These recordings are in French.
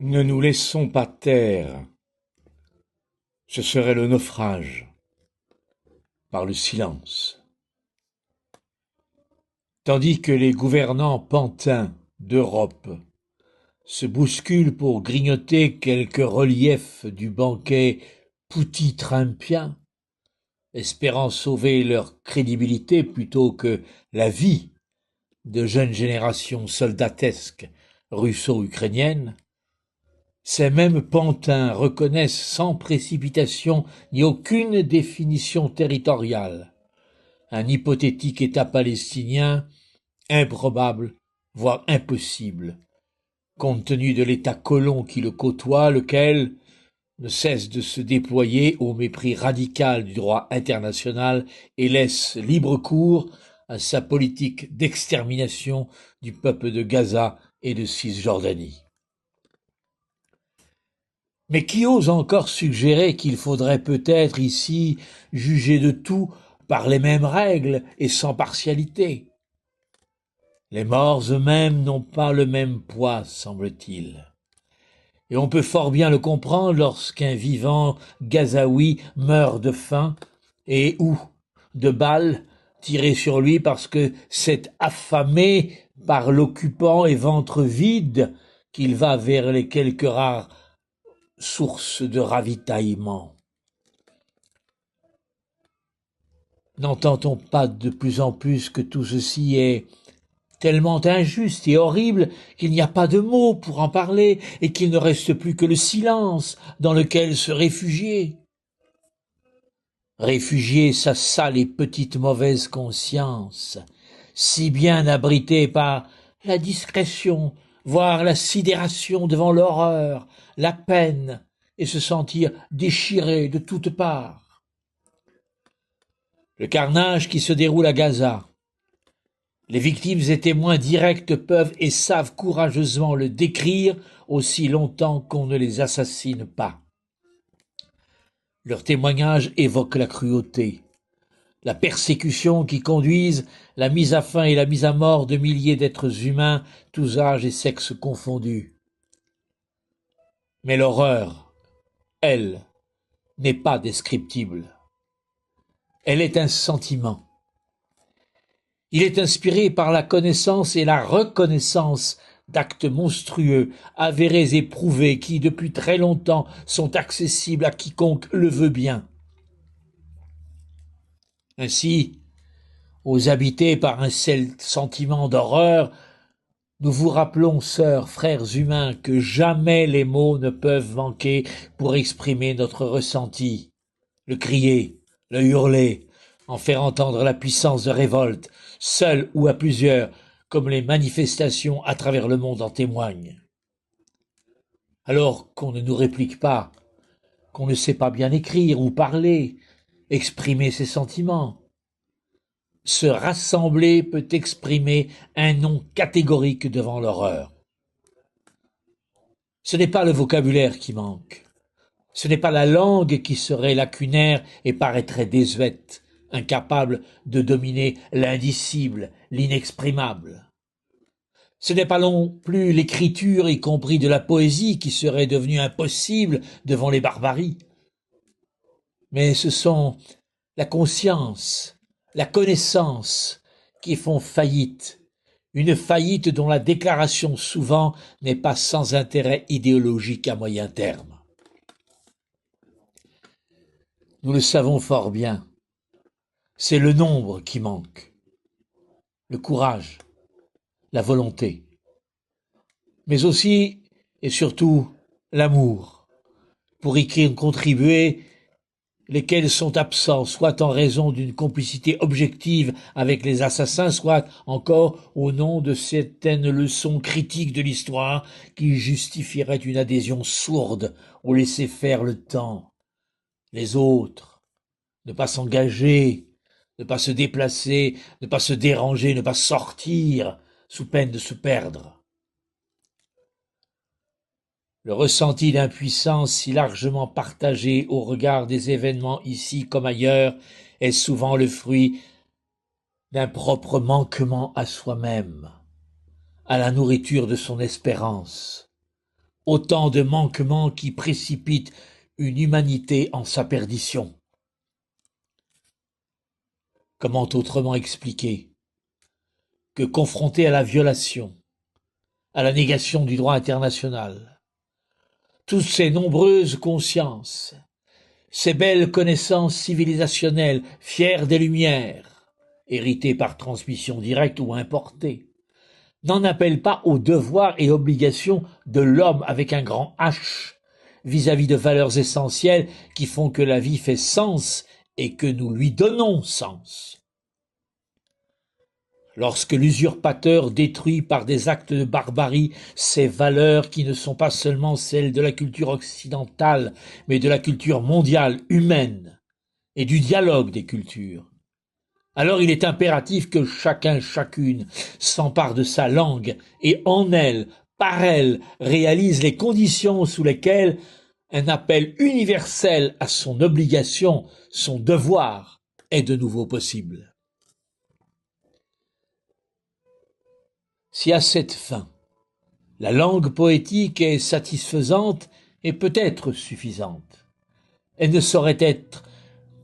Ne nous laissons pas taire, ce serait le naufrage par le silence. Tandis que les gouvernants pantins d'Europe se bousculent pour grignoter quelques reliefs du banquet pouti-trumpien, espérant sauver leur crédibilité plutôt que la vie de jeunes générations soldatesques russo-ukrainiennes, ces mêmes pantins reconnaissent sans précipitation ni aucune définition territoriale un hypothétique État palestinien improbable, voire impossible, compte tenu de l'État colon qui le côtoie, lequel ne cesse de se déployer au mépris radical du droit international et laisse libre cours à sa politique d'extermination du peuple de Gaza et de Cisjordanie. Mais qui ose encore suggérer qu'il faudrait peut-être ici juger de tout par les mêmes règles et sans partialité? Les morts eux-mêmes n'ont pas le même poids, semble-t-il. Et on peut fort bien le comprendre lorsqu'un vivant gazaoui meurt de faim et ou de balles tirées sur lui parce que c'est affamé par l'occupant et ventre vide qu'il va vers les quelques rares sources de ravitaillement. N'entend-on pas de plus en plus que tout ceci est tellement injuste et horrible qu'il n'y a pas de mots pour en parler et qu'il ne reste plus que le silence dans lequel se réfugier? Réfugier sa sale et petite mauvaise conscience, si bien abritée par la discrétion, voire la sidération devant l'horreur, la peine, et se sentir déchiré de toutes parts. Le carnage qui se déroule à Gaza, les victimes et témoins directs peuvent et savent courageusement le décrire aussi longtemps qu'on ne les assassine pas. Leurs témoignages évoquent la cruauté, la persécution qui conduisent la mise à fin et la mise à mort de milliers d'êtres humains, tous âges et sexes confondus. Mais l'horreur, elle, n'est pas descriptible. Elle est un sentiment. Il est inspiré par la connaissance et la reconnaissance d'actes monstrueux, avérés et prouvés, qui depuis très longtemps sont accessibles à quiconque le veut bien. Ainsi, aux habités par un seul sentiment d'horreur, nous vous rappelons, sœurs, frères humains, que jamais les mots ne peuvent manquer pour exprimer notre ressenti, le crier, le hurler, en faire entendre la puissance de révolte, seule ou à plusieurs, comme les manifestations à travers le monde en témoignent. Alors qu'on ne nous réplique pas, qu'on ne sait pas bien écrire ou parler, exprimer ses sentiments, se rassembler peut exprimer un non catégorique devant l'horreur. Ce n'est pas le vocabulaire qui manque, ce n'est pas la langue qui serait lacunaire et paraîtrait désuète, incapable de dominer l'indicible, l'inexprimable. Ce n'est pas non plus l'écriture, y compris de la poésie, qui serait devenue impossible devant les barbaries. Mais ce sont la conscience, la connaissance qui font faillite, une faillite dont la déclaration souvent n'est pas sans intérêt idéologique à moyen terme. Nous le savons fort bien, c'est le nombre qui manque, le courage, la volonté, mais aussi et surtout l'amour, pour y contribuer, lesquels sont absents, soit en raison d'une complicité objective avec les assassins, soit encore au nom de certaines leçons critiques de l'histoire qui justifieraient une adhésion sourde au laisser faire le temps. Les autres, ne pas s'engager, ne pas se déplacer, ne pas se déranger, ne pas sortir, sous peine de se perdre. Le ressenti d'impuissance si largement partagé au regard des événements ici comme ailleurs est souvent le fruit d'un propre manquement à soi-même, à la nourriture de son espérance, autant de manquements qui précipitent une humanité en sa perdition. Comment autrement expliquer que confronté à la violation, à la négation du droit international, toutes ces nombreuses consciences, ces belles connaissances civilisationnelles, fières des Lumières, héritées par transmission directe ou importée, n'en appellent pas au devoir et obligation de l'homme avec un grand H, vis-à-vis de valeurs essentielles qui font que la vie fait sens et que nous lui donnons sens. Lorsque l'usurpateur détruit par des actes de barbarie ces valeurs qui ne sont pas seulement celles de la culture occidentale, mais de la culture mondiale humaine et du dialogue des cultures, alors il est impératif que chacune s'empare de sa langue et en elle, par elle, réalise les conditions sous lesquelles un appel universel à son obligation, son devoir, est de nouveau possible. Si à cette fin, la langue poétique est satisfaisante et peut-être suffisante, elle ne saurait être,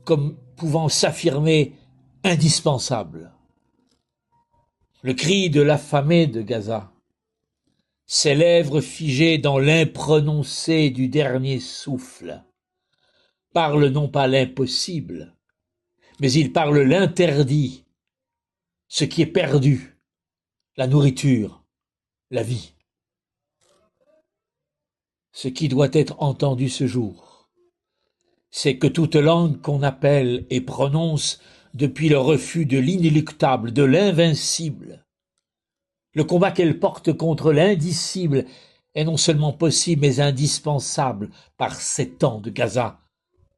comme pouvant s'affirmer, indispensable. Le cri de l'affamé de Gaza, ses lèvres figées dans l'imprononcé du dernier souffle, parle non pas l'impossible, mais il parle l'interdit, ce qui est perdu, la nourriture, la vie. Ce qui doit être entendu ce jour, c'est que toute langue qu'on appelle et prononce depuis le refus de l'inéluctable, de l'invincible, le combat qu'elle porte contre l'indicible est non seulement possible mais indispensable par ces temps de Gaza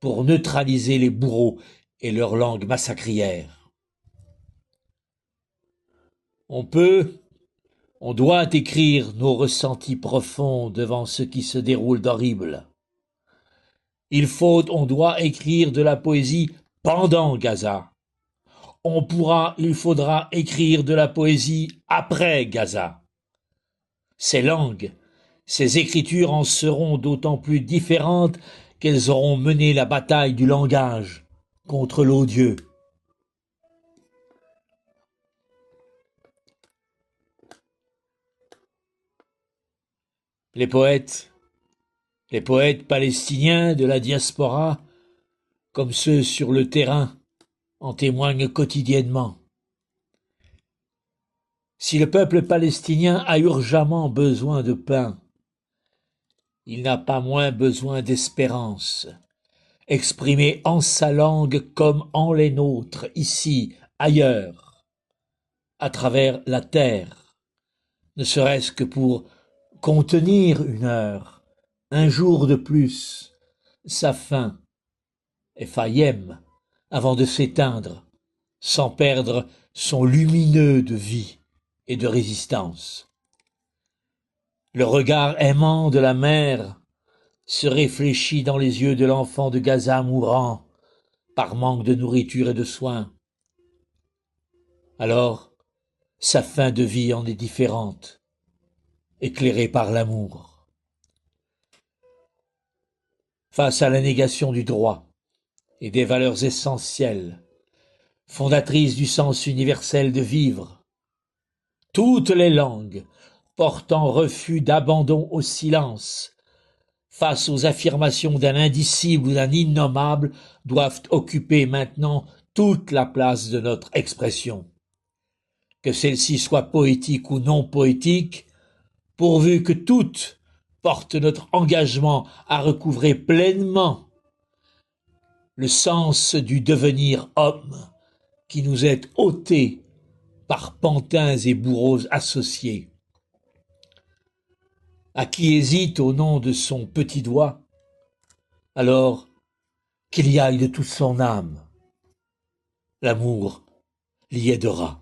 pour neutraliser les bourreaux et leur langue massacrière. On doit écrire nos ressentis profonds devant ce qui se déroule d'horrible. On doit écrire de la poésie pendant Gaza. Il faudra écrire de la poésie après Gaza. Ces langues, ces écritures en seront d'autant plus différentes qu'elles auront mené la bataille du langage contre l'odieux. Les poètes palestiniens de la diaspora, comme ceux sur le terrain, en témoignent quotidiennement. Si le peuple palestinien a urgemment besoin de pain, il n'a pas moins besoin d'espérance, exprimée en sa langue comme en les nôtres, ici, ailleurs, à travers la terre, ne serait-ce que pour contenir une heure, un jour de plus, sa faim, Ephraïm, avant de s'éteindre, sans perdre son lumineux de vie et de résistance. Le regard aimant de la mère se réfléchit dans les yeux de l'enfant de Gaza mourant par manque de nourriture et de soins. Alors, sa fin de vie en est différente, éclairée par l'amour. Face à la négation du droit et des valeurs essentielles, fondatrices du sens universel de vivre, toutes les langues portant refus d'abandon au silence, face aux affirmations d'un indicible ou d'un innommable, doivent occuper maintenant toute la place de notre expression. Que celle-ci soit poétique ou non poétique, pourvu que toutes portent notre engagement à recouvrer pleinement le sens du devenir homme qui nous est ôté par pantins et bourreaux associés. À qui hésite au nom de son petit doigt, alors qu'il y aille de toute son âme, l'amour l'y aidera.